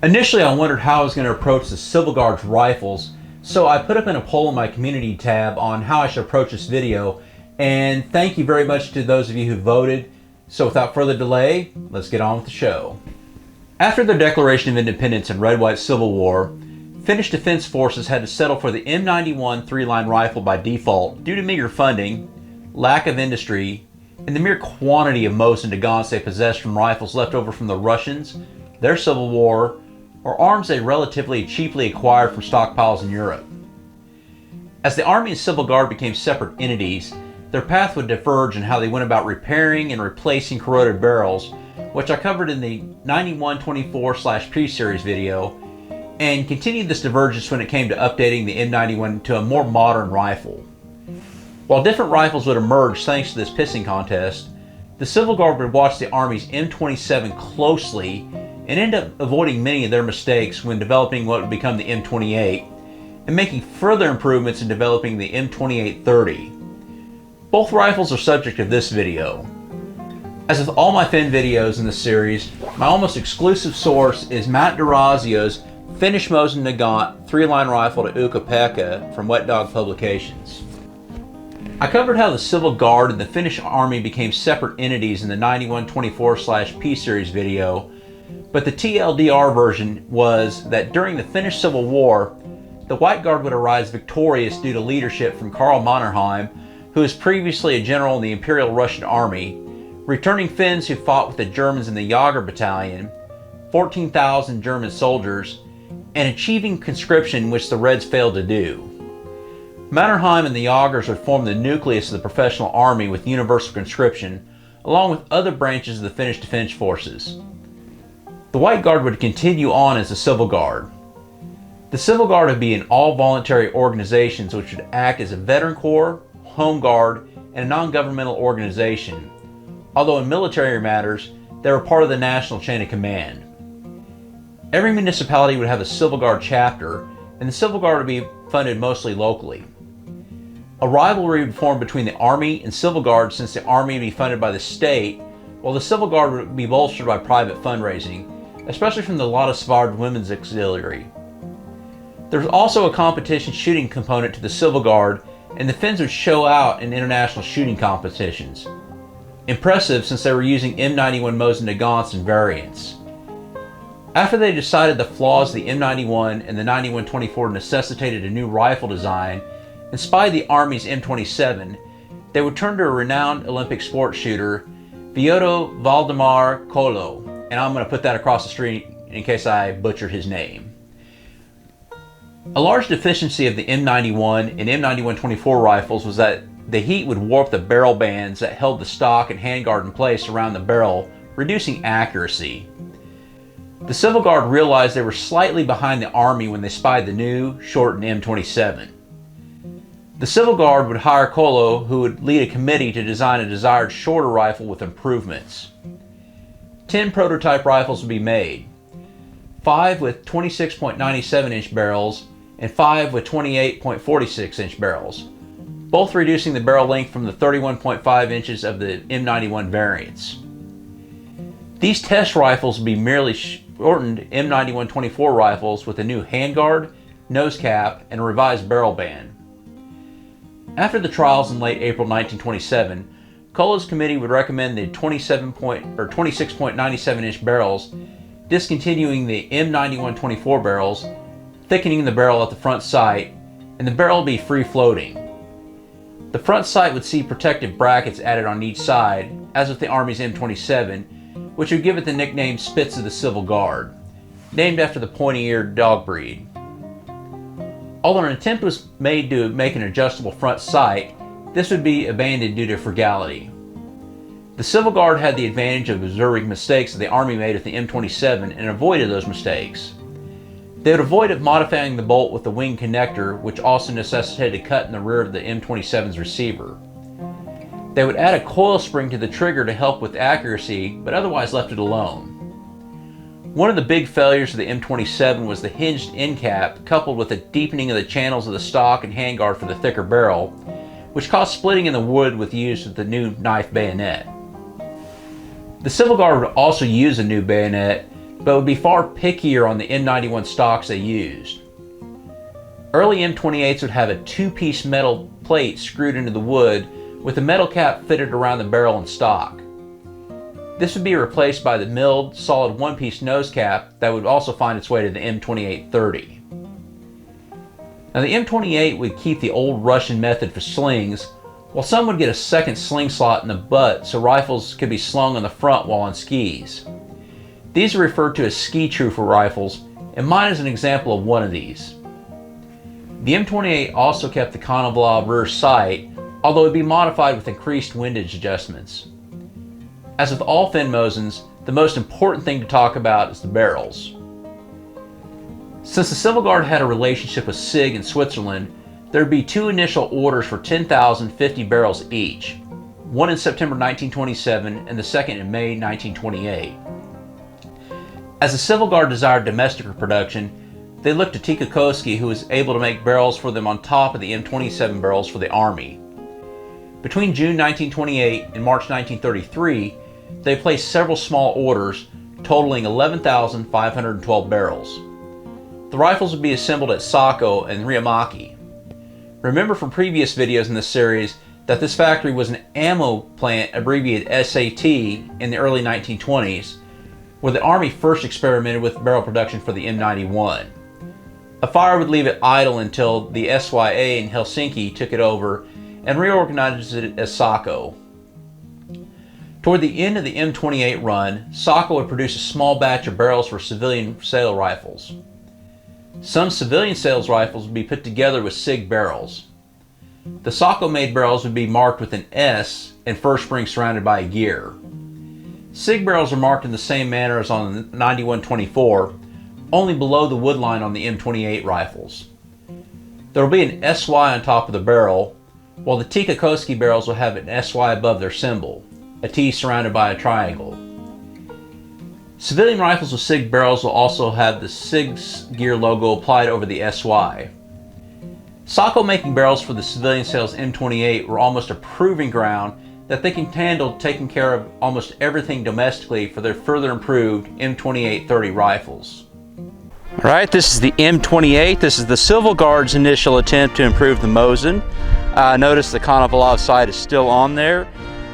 Initially, I wondered how I was going to approach the Civil Guard's rifles, so I put up in a poll in my community tab on how I should approach this video, and thank you very much to those of you who voted. So without further delay, let's get on with the show. After the Declaration of Independence and Red-White Civil War, Finnish defense forces had to settle for the M91 three-line rifle by default due to meager funding, lack of industry, and the mere quantity of Mosin Nagants they possessed from rifles left over from the Russians, their Civil War, or arms they relatively cheaply acquired from stockpiles in Europe. As the Army and Civil Guard became separate entities, their path would diverge in how they went about repairing and replacing corroded barrels, which I covered in the 9124/P series video, and continued this divergence when it came to updating the M91 to a more modern rifle. While different rifles would emerge thanks to this pissing contest, the Civil Guard would watch the Army's M27 closely and end up avoiding many of their mistakes when developing what would become the M28 and making further improvements in developing the M2830. Both rifles are subject of this video. As with all my Finn videos in this series, my almost exclusive source is Matt DeRazio's Finnish Mosin Nagant 3-line rifle to Ukko-Pekka from Wet Dog Publications. I covered how the Civil Guard and the Finnish Army became separate entities in the 9124/P series video, but the TLDR version was that during the Finnish Civil War, the White Guard would arise victorious due to leadership from Karl Mannerheim, who was previously a general in the Imperial Russian Army, returning Finns who fought with the Germans in the Jager Battalion, 14,000 German soldiers, and achieving conscription, which the Reds failed to do. Mannerheim and the Jagers would form the nucleus of the professional army with universal conscription, along with other branches of the Finnish Defense Forces. The White Guard would continue on as the Civil Guard. The Civil Guard would be in all voluntary organizations which would act as a veteran corps, home guard, and a non-governmental organization, although in military matters, they were part of the national chain of command. Every municipality would have a Civil Guard chapter, and the Civil Guard would be funded mostly locally. A rivalry would form between the Army and Civil Guard since the Army would be funded by the state, while the Civil Guard would be bolstered by private fundraising, especially from the Lada Svard Women's Auxiliary. There was also a competition shooting component to the Civil Guard, and the Finns would show out in international shooting competitions. Impressive since they were using M91 Mosin Nagants and variants. After they decided the flaws of the M91 and the 9124 necessitated a new rifle design, and spied the Army's M27, they would turn to a renowned Olympic sports shooter, Viodo Valdemar Kolo, and I'm going to put that across the street in case I butchered his name. A large deficiency of the M91 and M9124 rifles was that the heat would warp the barrel bands that held the stock and handguard in place around the barrel, reducing accuracy. The Civil Guard realized they were slightly behind the Army when they spied the new, shortened M27. The Civil Guard would hire Kolo, who would lead a committee to design a desired shorter rifle with improvements. 10 prototype rifles would be made, 5 with 26.97-inch barrels and 5 with 28.46-inch barrels, both reducing the barrel length from the 31.5 inches of the M91 variants. These test rifles would be merely shortened M9124 rifles with a new handguard, nose cap, and a revised barrel band. After the trials in late April 1927, Kolo's committee would recommend the 26.97-inch barrels, discontinuing the M9124 barrels, thickening the barrel at the front sight, and the barrel would be free-floating. The front sight would see protective brackets added on each side, as with the Army's M27, which would give it the nickname Spitz of the Civil Guard, named after the pointy-eared dog breed. Although an attempt was made to make an adjustable front sight, this would be abandoned due to frugality. The Civil Guard had the advantage of observing mistakes that the Army made with the M27 and avoided those mistakes. They would avoid modifying the bolt with the wing connector, which also necessitated a cut in the rear of the M27's receiver. They would add a coil spring to the trigger to help with accuracy, but otherwise left it alone. One of the big failures of the M27 was the hinged end cap, coupled with a deepening of the channels of the stock and handguard for the thicker barrel, which caused splitting in the wood with use of the new knife bayonet. The Civil Guard would also use a new bayonet but would be far pickier on the M91 stocks they used. Early M28s would have a two-piece metal plate screwed into the wood with a metal cap fitted around the barrel and stock. This would be replaced by the milled, solid one-piece nose cap that would also find its way to the M28-30. Now the M28 would keep the old Russian method for slings, while some would get a second sling slot in the butt so rifles could be slung on the front while on skis. These are referred to as ski trooper rifles, and mine is an example of one of these. The M28 also kept the Konovalov rear sight, although it would be modified with increased windage adjustments. As with all Finn Mosins, the most important thing to talk about is the barrels. Since the Civil Guard had a relationship with SIG in Switzerland, there would be two initial orders for 10,050 barrels each, one in September 1927 and the second in May 1928. As the Civil Guard desired domestic production, they looked to Tikakoski, who was able to make barrels for them on top of the M27 barrels for the Army. Between June 1928 and March 1933, they placed several small orders, totaling 11,512 barrels. The rifles would be assembled at Sako and Riamaki. Remember from previous videos in this series that this factory was an ammo plant abbreviated SAT in the early 1920s, where the Army first experimented with barrel production for the M91. A fire would leave it idle until the SYA in Helsinki took it over and reorganized it as Sako. Toward the end of the M28 run, Sako would produce a small batch of barrels for civilian sale rifles. Some civilian sales rifles would be put together with SIG barrels. The Sako-made barrels would be marked with an S and first spring surrounded by a gear. SIG barrels are marked in the same manner as on the 9124, only below the wood line on the M28 rifles. There will be an SY on top of the barrel, while the Tikakoski barrels will have an SY above their symbol, a T surrounded by a triangle. Civilian rifles with SIG barrels will also have the SIG's gear logo applied over the SY. Sako making barrels for the civilian sales M28 were almost a proving ground that they can handle taking care of almost everything domestically for their further improved M28-30 rifles. Alright, this is the M28. This is the Civil Guard's initial attempt to improve the Mosin. Notice the Konovalov sight is still on there.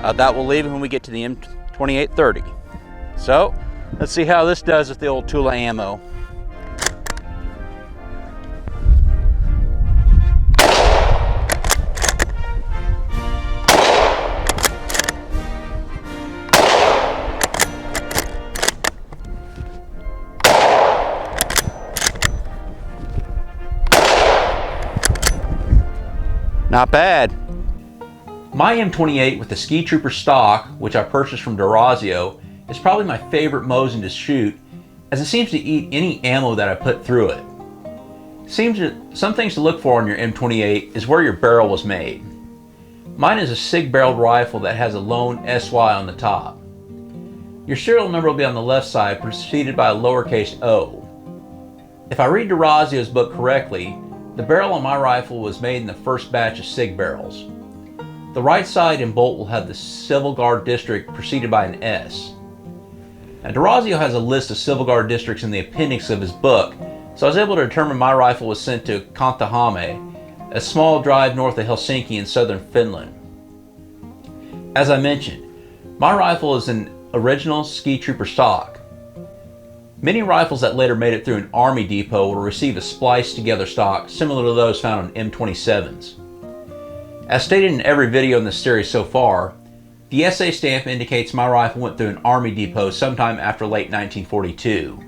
That will leave it when we get to the M28-30. So, let's see how this does with the old Tula ammo. Not bad. My M28 with the Ski Trooper stock, which I purchased from Durazio, is probably my favorite Mosin to shoot, as it seems to eat any ammo that I put through it. Some things to look for on your M28 is where your barrel was made. Mine is a SIG barreled rifle that has a lone SY on the top. Your serial number will be on the left side, preceded by a lowercase o. If I read Durazio's book correctly, the barrel on my rifle was made in the first batch of SIG barrels. The right side and bolt will have the Civil Guard district preceded by an S. Now, Durazio has a list of Civil Guard districts in the appendix of his book, so I was able to determine my rifle was sent to Kantahame, a small drive north of Helsinki in southern Finland. As I mentioned, my rifle is an original Ski Trooper stock. Many rifles that later made it through an Army depot will receive a spliced together stock similar to those found on M27s. As stated in every video in this series so far, the SA stamp indicates my rifle went through an Army depot sometime after late 1942.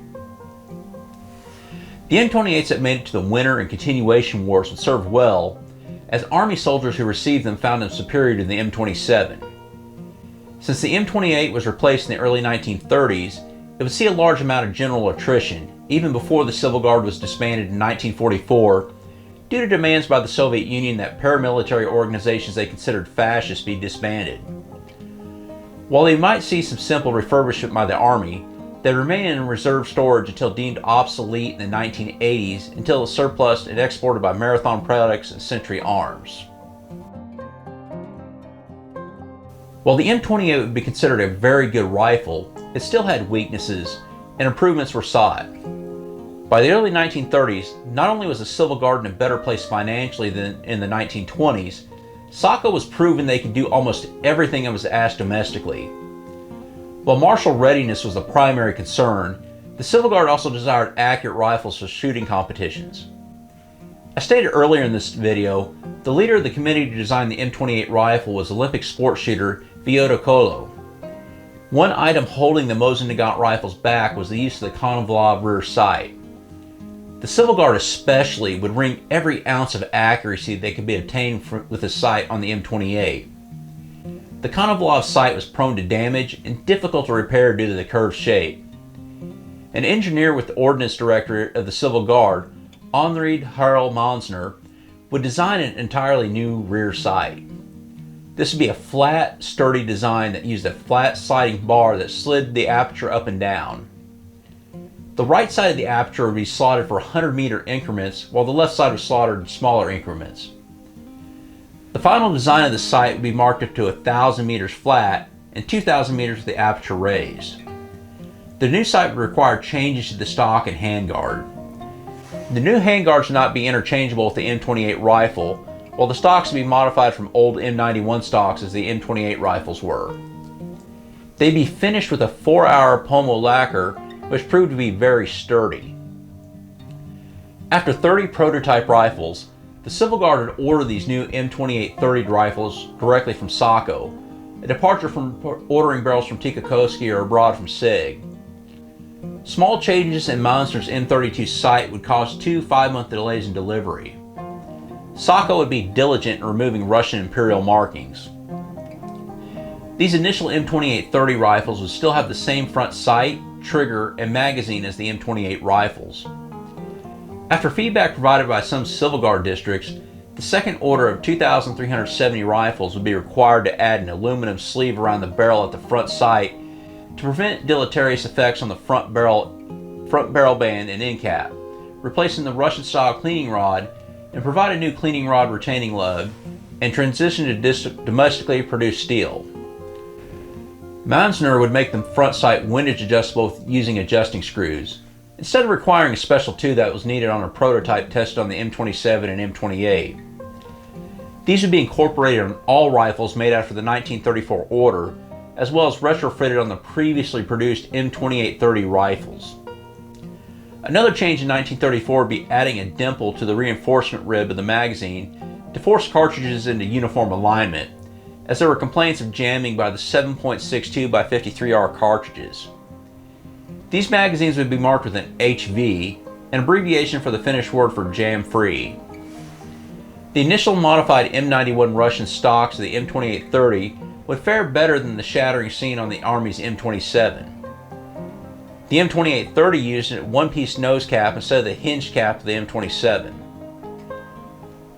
The M28s that made it to the Winter and Continuation Wars would serve well, as Army soldiers who received them found them superior to the M27. Since the M28 was replaced in the early 1930s, it would see a large amount of general attrition, even before the Civil Guard was disbanded in 1944, due to demands by the Soviet Union that paramilitary organizations they considered fascist be disbanded. While they might see some simple refurbishment by the Army, they remain in reserve storage until deemed obsolete in the 1980s, until surplus and exported by Marathon Products and Century Arms. While the M28 would be considered a very good rifle, it still had weaknesses, and improvements were sought. By the early 1930s, not only was the Civil Guard in a better place financially than in the 1920s, SACO was proving they could do almost everything it was asked domestically. While martial readiness was the primary concern, the Civil Guard also desired accurate rifles for shooting competitions. As stated earlier in this video, the leader of the committee to design the M28 rifle was Olympic sport shooter Vioto Kolo. One item holding the Mosin Nagant rifles back was the use of the Konovalov rear sight. The Civil Guard especially would wring every ounce of accuracy that could be obtained with the sight on the M28. The Konovalov sight was prone to damage and difficult to repair due to the curved shape. An engineer with the Ordnance Directorate of the Civil Guard, Henri Harel Monsner, would design an entirely new rear sight. This would be a flat, sturdy design that used a flat sliding bar that slid the aperture up and down. The right side of the aperture would be slotted for 100-meter increments, while the left side was slotted in smaller increments. The final design of the sight would be marked up to 1,000 meters flat and 2,000 meters with the aperture raised. The new sight would require changes to the stock and handguard. The new handguards would not be interchangeable with the M28 rifle, while the stocks would be modified from old M91 stocks as the M28 rifles were. They'd be finished with a 4-hour pomo lacquer, which proved to be very sturdy. After 30 prototype rifles, the Civil Guard would order these new M28-30 rifles directly from SACO, a departure from ordering barrels from Tikakoski or abroad from SIG. Small changes in Monsner's M32 sight would cause 2 5-month delays in delivery. SACO would be diligent in removing Russian imperial markings. These initial M28-30 rifles would still have the same front sight, trigger, and magazine as the M28 rifles. After feedback provided by some Civil Guard districts, the second order of 2,370 rifles would be required to add an aluminum sleeve around the barrel at the front sight to prevent deleterious effects on the front barrel band and end cap, replacing the Russian-style cleaning rod, and provide a new cleaning rod retaining lug, and transition to domestically produced steel. Monsner would make the front sight windage adjustable using adjusting screws, instead of requiring a special tool that was needed on a prototype tested on the M27 and M28. These would be incorporated on all rifles made after the 1934 order, as well as retrofitted on the previously produced M28-30 rifles. Another change in 1934 would be adding a dimple to the reinforcement rib of the magazine to force cartridges into uniform alignment, as there were complaints of jamming by the 7.62 by 53R cartridges. These magazines would be marked with an HV, an abbreviation for the Finnish word for jam-free. The initial modified M91 Russian stocks of the M28-30 would fare better than the shattering seen on the Army's M27. The M28-30 used a one-piece nose cap instead of the hinged cap of the M27.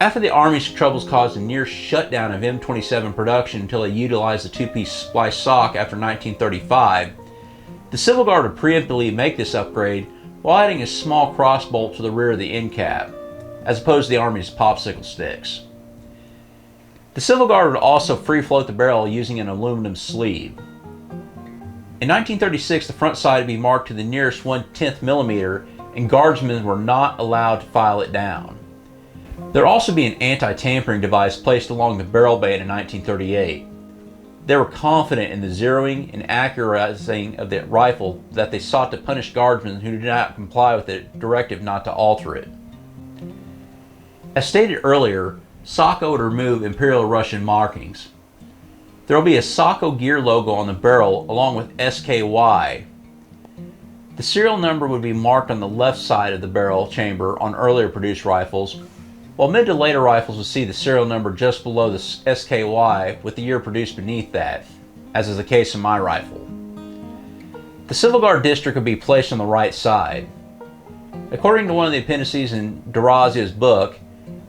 After the Army's troubles caused a near shutdown of M27 production until they utilized the two-piece splice sock after 1935, the Civil Guard would preemptively make this upgrade while adding a small crossbolt to the rear of the end cap, as opposed to the Army's popsicle sticks. The Civil Guard would also free-float the barrel using an aluminum sleeve. In 1936, the front sight would be marked to the nearest 1/10 millimeter, and guardsmen were not allowed to file it down. There would also be an anti-tampering device placed along the barrel band in 1938. They were confident in the zeroing and accurizing of the rifle that they sought to punish guardsmen who did not comply with the directive not to alter it. As stated earlier, SACO would remove Imperial Russian markings. There will be a SACO gear logo on the barrel along with SKY. The serial number would be marked on the left side of the barrel chamber on earlier produced rifles, while mid to later rifles would see the serial number just below the SKY with the year produced beneath that, as is the case in my rifle. The Civil Guard district would be placed on the right side. According to one of the appendices in Durazia's book,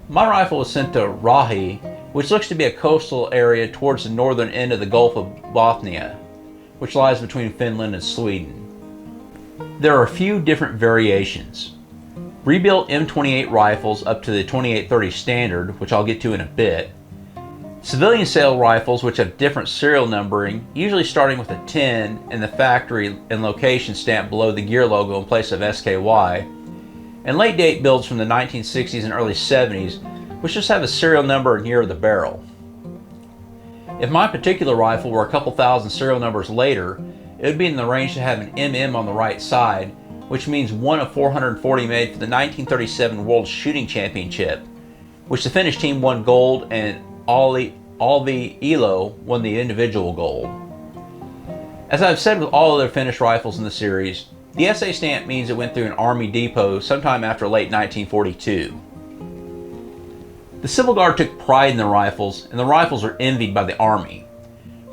my rifle was sent to Rahi, which looks to be a coastal area towards the northern end of the Gulf of Bothnia, which lies between Finland and Sweden. There are a few different variations. Rebuilt M28 rifles up to the 28-30 standard, which I'll get to in a bit, Civilian sale rifles, which have different serial numbering, usually starting with a 10 and the factory and location stamped below the gear logo in place of SKY, and late date builds from the 1960s and early 70s, which just have a serial number and year of the barrel. If my particular rifle were a couple thousand serial numbers later, it would be in the range to have an MM on the right side, which means one of 440 made for the 1937 World Shooting Championship, which the Finnish team won gold and Alvi Elo won the individual gold. As I've said with all other Finnish rifles in the series, the SA stamp means it went through an Army depot sometime after late 1942. The Civil Guard took pride in their rifles, and the rifles are envied by the Army.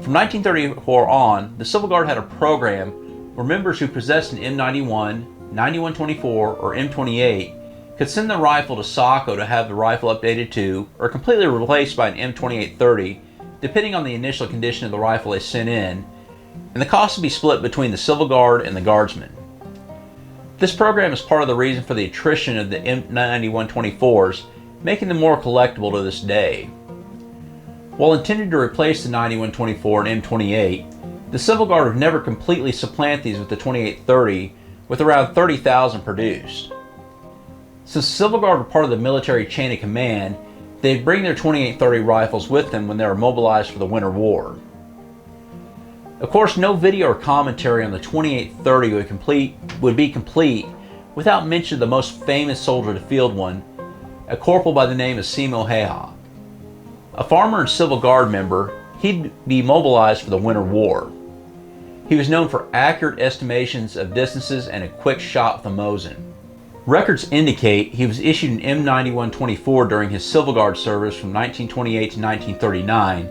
From 1934 on, the Civil Guard had a program where members who possessed an M91, 9124, or M28 could send their rifle to SACO to have the rifle updated to, or completely replaced by an M2830, depending on the initial condition of the rifle they sent in, and the cost would be split between the Civil Guard and the Guardsmen. This program is part of the reason for the attrition of the M9124s, making them more collectible to this day. While intended to replace the 9124 and M28, the Civil Guard would never completely supplant these with the 2830, with around 30,000 produced. Since the Civil Guard were part of the military chain of command, they'd bring their 2830 rifles with them when they were mobilized for the Winter War. Of course, no video or commentary on the 2830 would be complete without mention of the most famous soldier to field one, a corporal by the name of Simo Hayha. A farmer and Civil Guard member, he'd be mobilized for the Winter War. He was known for accurate estimations of distances and a quick shot with a Mosin. Records indicate he was issued an M9124 during his Civil Guard service from 1928 to 1939,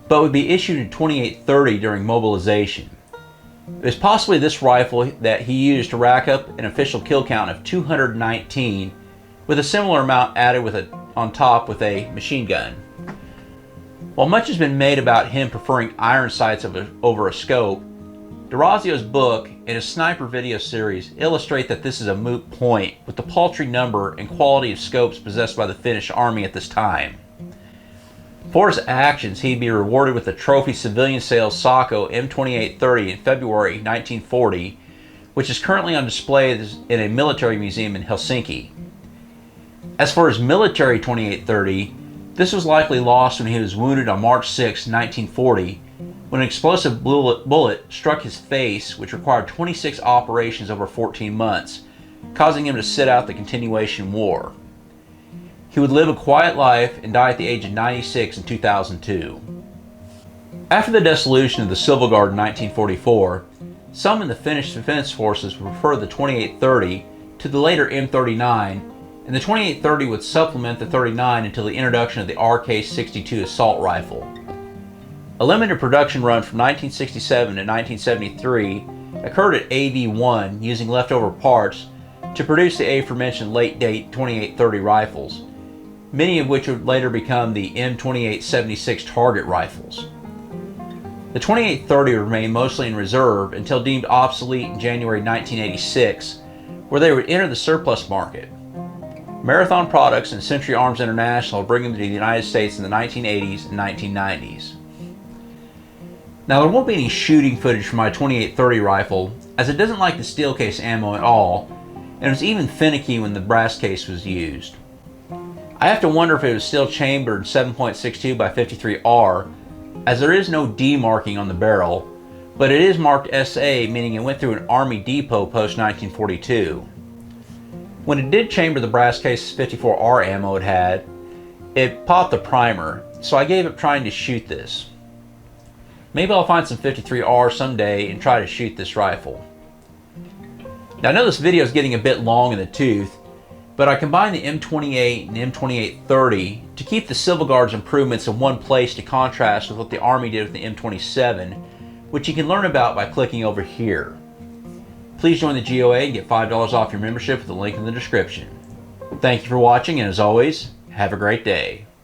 but would be issued in 2830 during mobilization. It was possibly this rifle that he used to rack up an official kill count of 219, with a similar amount added on top with a machine gun. While much has been made about him preferring iron sights over a scope, D'Orazio's book and his sniper video series illustrate that this is a moot point with the paltry number and quality of scopes possessed by the Finnish Army at this time. For his actions, he'd be rewarded with the trophy civilian sale SACO M2830 in February 1940, which is currently on display in a military museum in Helsinki. As for his military 2830, this was likely lost when he was wounded on March 6, 1940, when an explosive bullet struck his face, which required 26 operations over 14 months, causing him to sit out the continuation war. He would live a quiet life and die at the age of 96 in 2002. After the dissolution of the Civil Guard in 1944, some in the Finnish Defense Forces would prefer the 2830 to the later M39, and the 2830 would supplement the 39 until the introduction of the RK-62 assault rifle. A limited production run from 1967 to 1973 occurred at AV1 using leftover parts to produce the aforementioned late-date 2830 rifles, many of which would later become the M2876 target rifles. The 2830 would remain mostly in reserve until deemed obsolete in January 1986, where they would enter the surplus market. Marathon Products and Century Arms International bring them to the United States in the 1980s and 1990s. Now, there won't be any shooting footage from my 2830 rifle, as it doesn't like the steel case ammo at all, and it was even finicky when the brass case was used. I have to wonder if it was still chambered 7.62 by 53R, as there is no D marking on the barrel, but it is marked SA, meaning it went through an Army depot post-1942. When it did chamber the brass case 54R ammo it popped the primer, so I gave up trying to shoot this. Maybe I'll find some 53R someday and try to shoot this rifle. Now, I know this video is getting a bit long in the tooth, but I combined the M28 and M2830 to keep the Civil Guard's improvements in one place to contrast with what the Army did with the M27, which you can learn about by clicking over here. Please join the GOA and get $5 off your membership with the link in the description. Thank you for watching, and as always, have a great day.